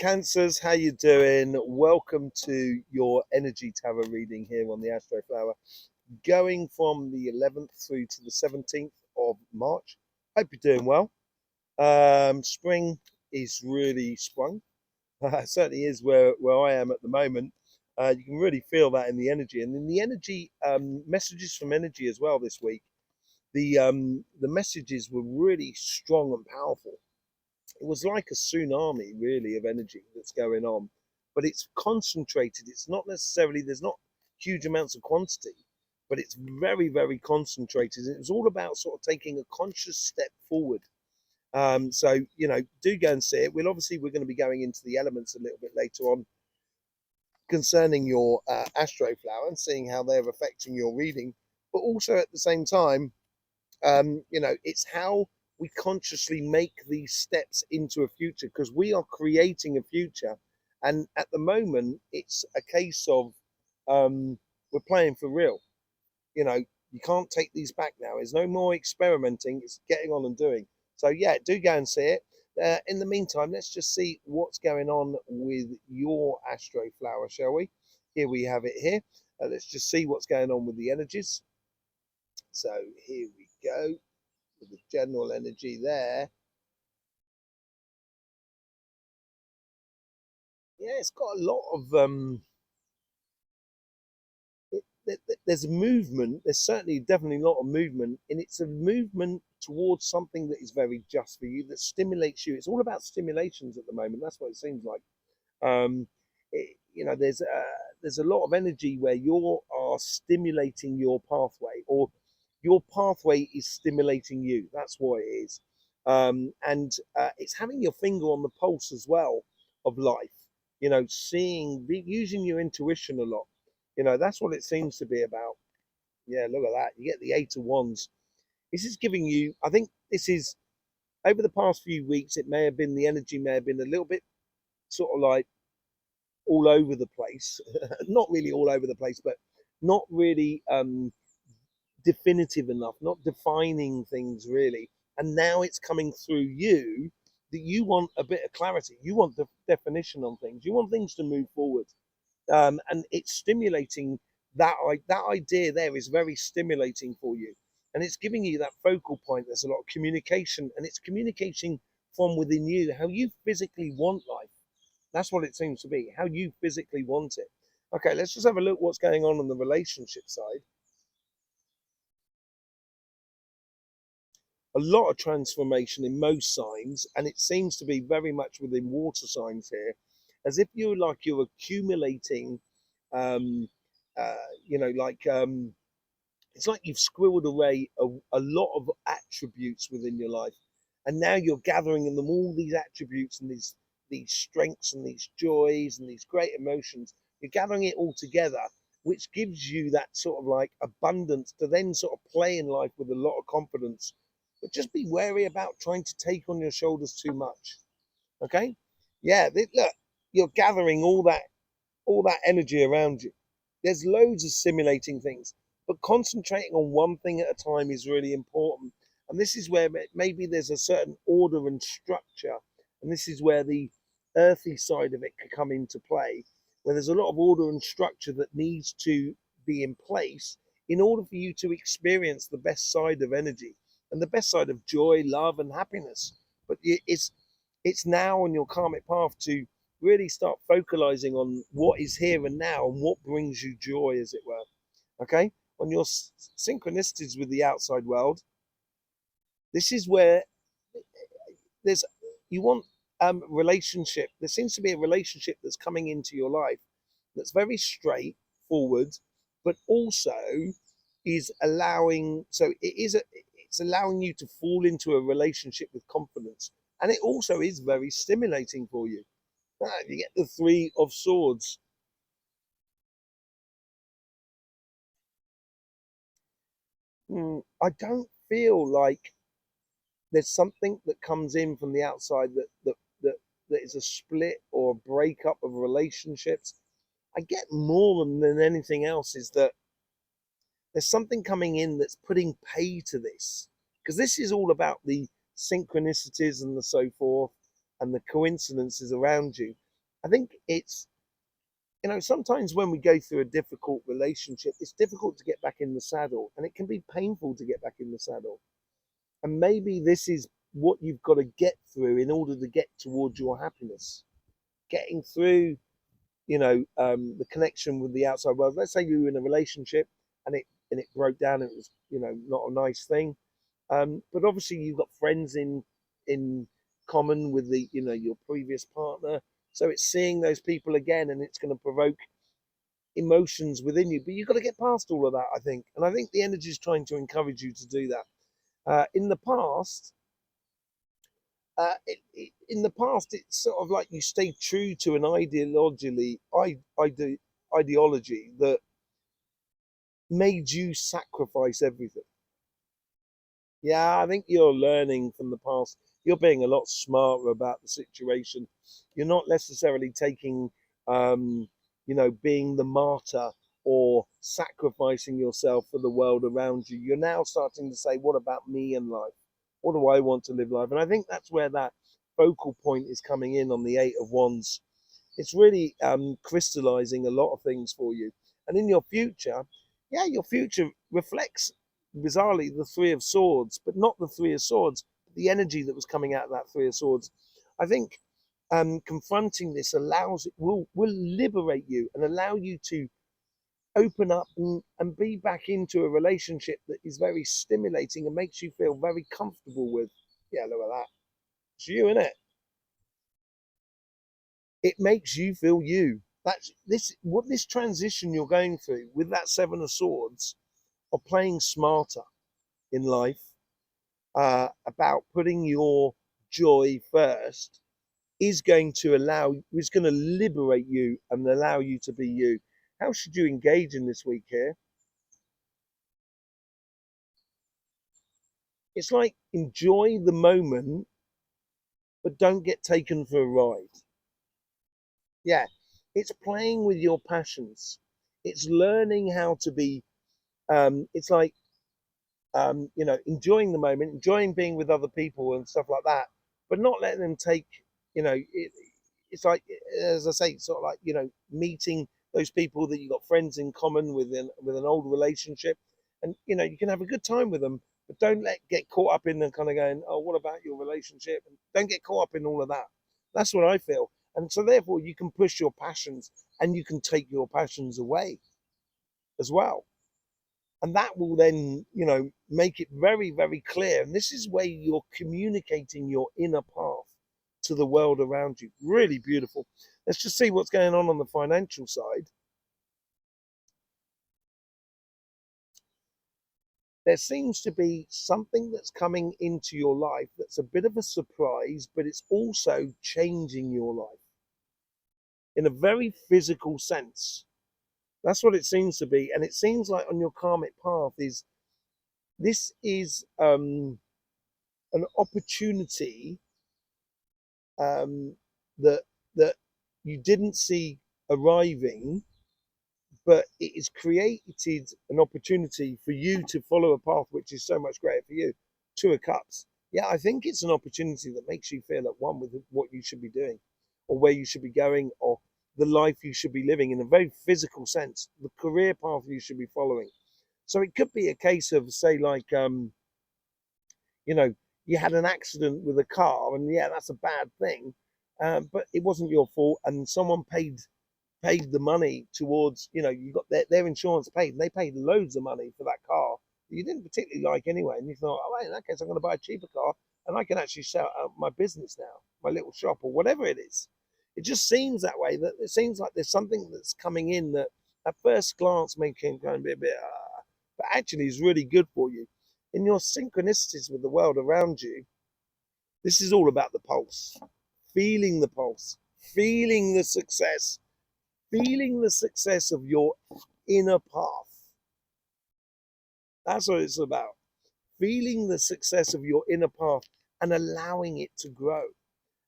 Cancers, how you doing? Welcome to your energy tarot reading here on the Astroflower, going from the 11th through to the 17th of March. Hope you're doing well. Spring is really sprung. It certainly is where I am at the moment. You can really feel that in the energy, and in the energy messages from energy as well this week. The messages were really strong and powerful. It was like a tsunami really of energy that's going on, but it's concentrated. It's not necessarily, there's not huge amounts of quantity, but it's very concentrated. It was all about sort of taking a conscious step forward. So do go and see it. We're going to be going into the elements a little bit later on concerning your astro flower and seeing how they're affecting your reading, but also at the same time, it's how we consciously make these steps into a future, because we are creating a future. And at the moment, it's a case of we're playing for real. You can't take these back now. There's no more experimenting. It's getting on and doing. So, yeah, do go and see it. In the meantime, let's just see what's going on with your astro flower, shall we? Here we have it here. Let's just see what's going on with the energies. So here we go. With the general energy there. Yeah, it's got a lot of there's a movement. There's certainly definitely a lot of movement, and it's a movement towards something that is very just for you, that stimulates you. It's all about stimulations at the moment. That's what it seems like. There's a lot of energy where you are stimulating your pathway, or your pathway is stimulating you. That's what it is. And it's having your finger on the pulse as well of life, using your intuition a lot. That's what it seems to be about. Yeah, look at that. You get the Eight of Wands. This is giving you, I think this is, over the past few weeks, the energy may have been a little bit sort of like all over the place. Not really all over the place, but not really definitive enough, not defining things really. And now it's coming through you that you want a bit of clarity. You want the definition on things. You want things to move forward. And it's stimulating that idea there is very stimulating for you. And it's giving you that focal point. There's a lot of communication, and it's communicating from within you, how you physically want life. That's what it seems to be, how you physically want it. Okay, let's just have a look what's going on the relationship side. A lot of transformation in most signs, and it seems to be very much within water signs here, as if you're accumulating, um, it's like you've squirreled away a lot of attributes within your life, and now you're gathering in them all these attributes and these strengths and these joys and these great emotions. You're gathering it all together, which gives you that sort of like abundance to then sort of play in life with a lot of confidence. But just be wary about trying to take on your shoulders too much. Okay? Yeah, look, you're gathering all that energy around you. There's loads of simulating things, but concentrating on one thing at a time is really important. And this is where maybe there's a certain order and structure, and this is where the earthy side of it can come into play, where there's a lot of order and structure that needs to be in place in order for you to experience the best side of energy and the best side of joy, love, and happiness. But it's now on your karmic path to really start focalizing on what is here and now and what brings you joy, as it were. Okay, on your synchronicities with the outside world, this is where there's you want relationship. There seems to be a relationship that's coming into your life that's very straightforward, but also is allowing. So it's allowing you to fall into a relationship with confidence, and it also is very stimulating for you. You get the Three of Swords. I don't feel like there's something that comes in from the outside that is a split or a breakup of relationships. I get more than anything else is that there's something coming in that's putting pay to this, because this is all about the synchronicities and the so forth and the coincidences around you. I think it's, sometimes when we go through a difficult relationship, it's difficult to get back in the saddle, and it can be painful to get back in the saddle. And maybe this is what you've got to get through in order to get towards your happiness. Getting through, the connection with the outside world. Let's say you were in a relationship and it broke down. It was, not a nice thing. But obviously you've got friends in common with your previous partner. So it's seeing those people again, and it's going to provoke emotions within you. But you've got to get past all of that, I think. And I think the energy is trying to encourage you to do that. In the past, in the past, it's sort of like you stay true to an ideology that made you sacrifice everything. Yeah, I think you're learning from the past. You're being a lot smarter about the situation. You're not necessarily taking, being the martyr or sacrificing yourself for the world around you. You're now starting to say, what about me in life? What do I want to live life? And I think that's where that focal point is coming in on the Eight of Wands. It's really crystallizing a lot of things for you. And in your future, yeah, your future reflects bizarrely the Three of Swords, but not the Three of Swords, the energy that was coming out of that Three of Swords. I think confronting this will liberate you and allow you to open up and be back into a relationship that is very stimulating and makes you feel very comfortable with. Yeah, look at that. It's you, isn't it? It makes you feel you. That's this transition you're going through with that Seven of Swords, of playing smarter in life, about putting your joy first, is going to liberate you and allow you to be you. How should you engage in this week here? It's like enjoy the moment, but don't get taken for a ride. Yeah, it's playing with your passions. It's learning how to be. It's like enjoying the moment, enjoying being with other people and stuff like that, but not letting them take, it's like, as I say, sort of like, meeting those people that you've got friends in common with an old relationship, and you can have a good time with them, but don't get caught up in the kind of going, oh, what about your relationship? And don't get caught up in all of that. That's what I feel. And so therefore you can push your passions and you can take your passions away as well, and that will then make it very, very clear, and this is where you're communicating your inner path to the world around you. Really beautiful. Let's just see what's going on the financial side. There seems to be something that's coming into your life that's a bit of a surprise, but it's also changing your life in a very physical sense. That's what it seems to be, and it seems like on your karmic path is an opportunity, um, that you didn't see arriving, but it has created an opportunity for you to follow a path which is so much greater for you. Two of Cups. Yeah, I think it's an opportunity that makes you feel at one with what you should be doing, or where you should be going, or the life you should be living in a very physical sense, the career path you should be following. So it could be a case of, say, like, you know, you had an accident with a car, and yeah, that's a bad thing, but it wasn't your fault, and someone paid the money towards, you got their insurance paid, and they paid loads of money for that car that you didn't particularly like anyway, and you thought, oh, in that case, I'm going to buy a cheaper car, and I can actually sell out my business now, my little shop, or whatever it is. It just seems that way. That it seems like there's something that's coming in that, at first glance, making kind of be a bit, but actually is really good for you. In your synchronicities with the world around you, this is all about the pulse, feeling the success, feeling the success of your inner path. That's what it's about. Feeling the success of your inner path and allowing it to grow.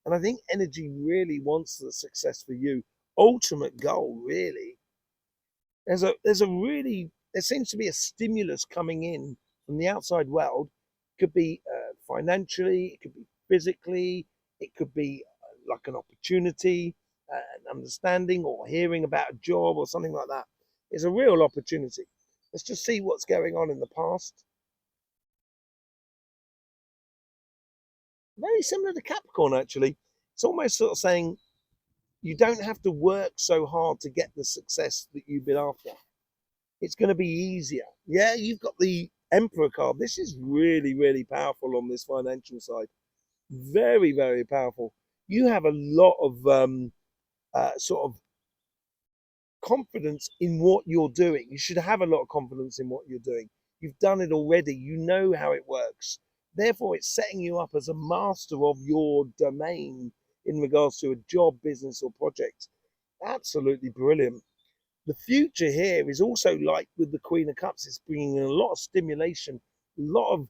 And I think energy really wants the success for you. Ultimate goal, really. There seems to be a stimulus coming in from the outside world. It could be financially, it could be physically, it could be like an opportunity, understanding or hearing about a job or something like that. It's a real opportunity. Let's just see what's going on in the past. Very similar to Capricorn, actually. It's almost sort of saying you don't have to work so hard to get the success that you've been after. It's going to be easier. Yeah, you've got the Emperor card. This is really, really powerful on this financial side. Very, very powerful. You have a lot of sort of confidence in what you're doing. You should have a lot of confidence in what you're doing. You've done it already. You know how it works. Therefore, it's setting you up as a master of your domain in regards to a job, business, or project. Absolutely brilliant. The future here is also like with the Queen of Cups. It's bringing in a lot of stimulation, a lot of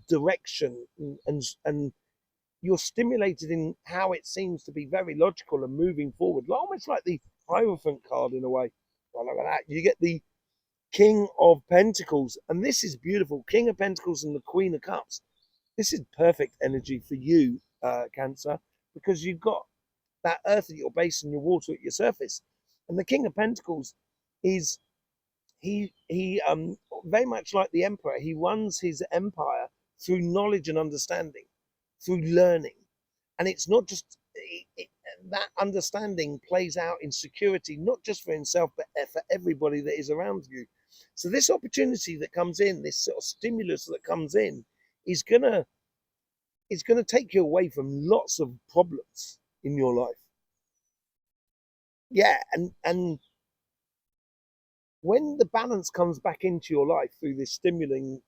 direction, and you're stimulated in how it seems to be very logical and moving forward, almost like the Hierophant card in a way. Well, look at that. You get the King of Pentacles, and this is beautiful. King of Pentacles and the Queen of Cups. This is perfect energy for you, Cancer, because you've got that earth at your base and your water at your surface. And the King of Pentacles is he very much like the Emperor. He runs his empire through knowledge and understanding, through learning. And it's not just that understanding plays out in security, not just for himself, but for everybody that is around you. So this opportunity that comes in, this sort of stimulus that comes in, is gonna take you away from lots of problems in your life. Yeah, and when the balance comes back into your life through this stimulating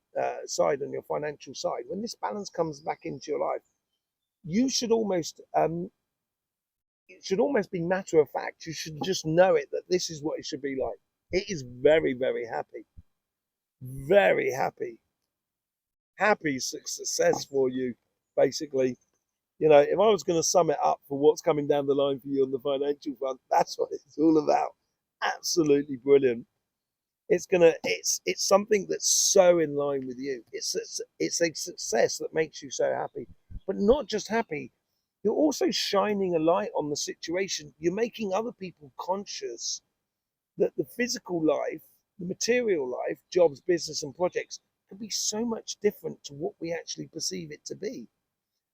side on your financial side, when this balance comes back into your life, you should almost it should almost be matter of fact. You should just know it that this is what it should be like. It is very, very happy success for you, basically. You know, if I was going to sum it up for what's coming down the line for you on the financial front, that's what it's all about. Absolutely brilliant. It's something that's so in line with you. It's a success that makes you so happy, but not just happy. You're also shining a light on the situation. You're making other people conscious that the physical life, the material life, jobs, business, and projects can be so much different to what we actually perceive it to be.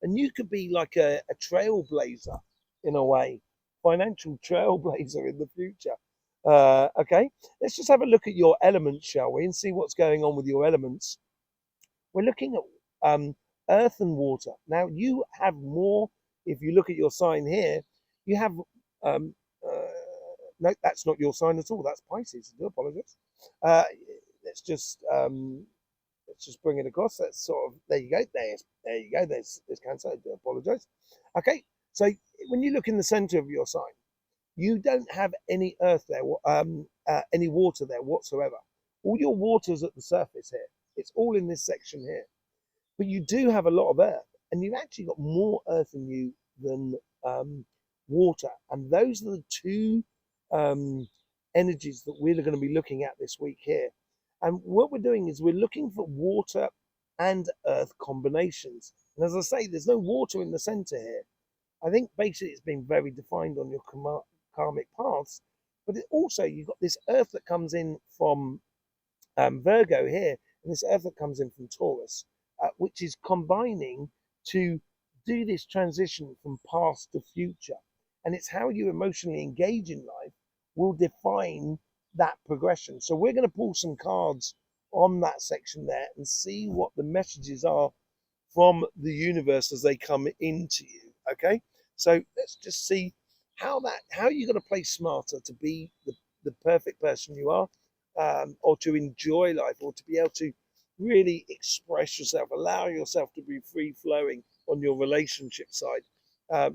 And you could be like a trailblazer in a way, financial trailblazer in the future. Okay, let's just have a look at your elements, shall we, and see what's going on with your elements. We're looking at earth and water. Now, you have more, if you look at your sign here, you have, um, uh, no, that's not your sign at all. That's Pisces. I do apologize. Uh, let's just let's just bring it across. That's sort of, there you go. There you go. There's Cancer. I do apologize. Okay, so when you look in the center of your sign, you don't have any earth there, any water there whatsoever. All your water's at the surface here. It's all in this section here. But you do have a lot of earth, and you've actually got more earth in you than water. And those are the two um, energies that we're going to be looking at this week here. And what we're doing is we're looking for water and earth combinations. And as I say, there's no water in the center here. I think basically it's been very defined on your karmic paths, but it also you've got this earth that comes in from Virgo here, and this earth that comes in from Taurus, which is combining to do this transition from past to future. And it's how you emotionally engage in life will define that progression. So we're going to pull some cards on that section there and see what the messages are from the universe as they come into you. Okay, so let's just see how you're going to play smarter to be the perfect person you are, or to enjoy life, or to be able to really express yourself, allow yourself to be free flowing on your relationship side.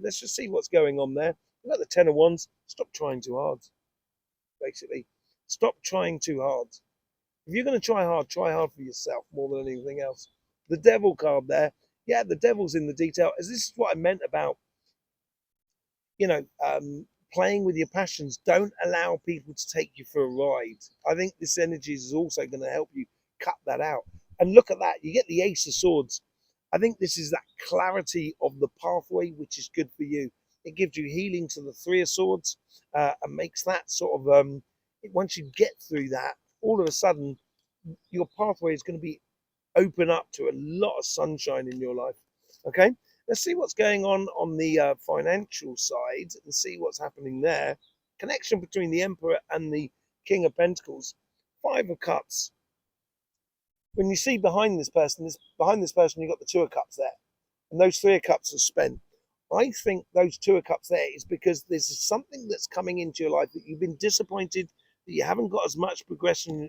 Let's just see what's going on there. We've got the Ten of Wands. Stop trying too hard. Basically, stop trying too hard. If you're going to try hard for yourself more than anything else. The Devil card there. Yeah, the devil's in the detail. As this is what I meant about, you know, playing with your passions. Don't allow people to take you for a ride. I think this energy is also going to help you cut that out. And look at that. You get the Ace of Swords. I think this is that clarity of the pathway, which is good for you. It gives you healing to the Three of Swords, and makes that sort of once you get through that, all of a sudden your pathway is going to be open up to a lot of sunshine in your life. Okay, let's see what's going on the financial side and see what's happening there. Connection between the Emperor and the King of Pentacles. Five of Cups. When you see behind this person, you've got the Two of Cups there, and those Three of Cups are spent. I think those Two of Cups there is because there's something that's coming into your life that you've been disappointed that you haven't got as much progression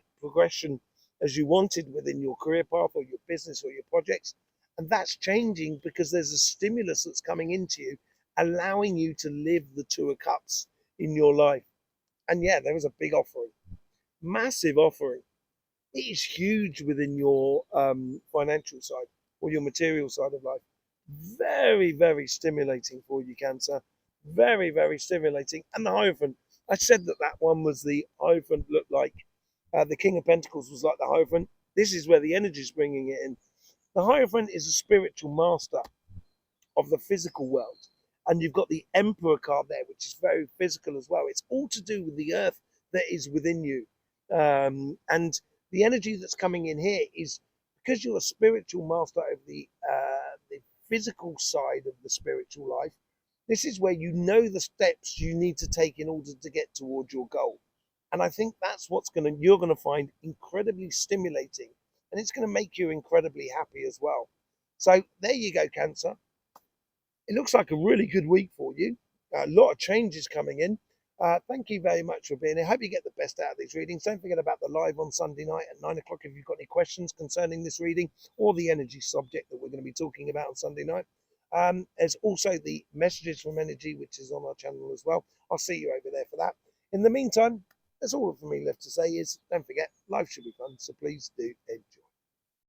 as you wanted within your career path or your business or your projects, and that's changing because there's a stimulus that's coming into you, allowing you to live the Two of Cups in your life. And yeah, there was a big offering, massive offering. It is huge within your financial side or your material side of life. Very, very stimulating for you, Cancer. Very, very stimulating. And the Hierophant, I said that that one was the Hierophant looked like the King of Pentacles was like the Hierophant. This is where the energy is bringing it in. The Hierophant is a spiritual master of the physical world. And you've got the Emperor card there, which is very physical as well. It's all to do with the earth that is within you. And the energy that's coming in here is because you're a spiritual master of the physical side of the spiritual life. This is where you know the steps you need to take in order to get towards your goal. And I think that's you're gonna find incredibly stimulating, and it's gonna make you incredibly happy as well. So there you go, Cancer. It looks like a really good week for you. A lot of changes coming in. Thank you very much for being here. Hope you get the best out of these readings. Don't forget about the live on Sunday night at 9 o'clock if you've got any questions concerning this reading or the energy subject that we're going to be talking about on Sunday night. There's also the messages from energy, which is on our channel as well. I'll see you over there for that. In the meantime, that's all for me left to say is don't forget, life should be fun, so please do enjoy.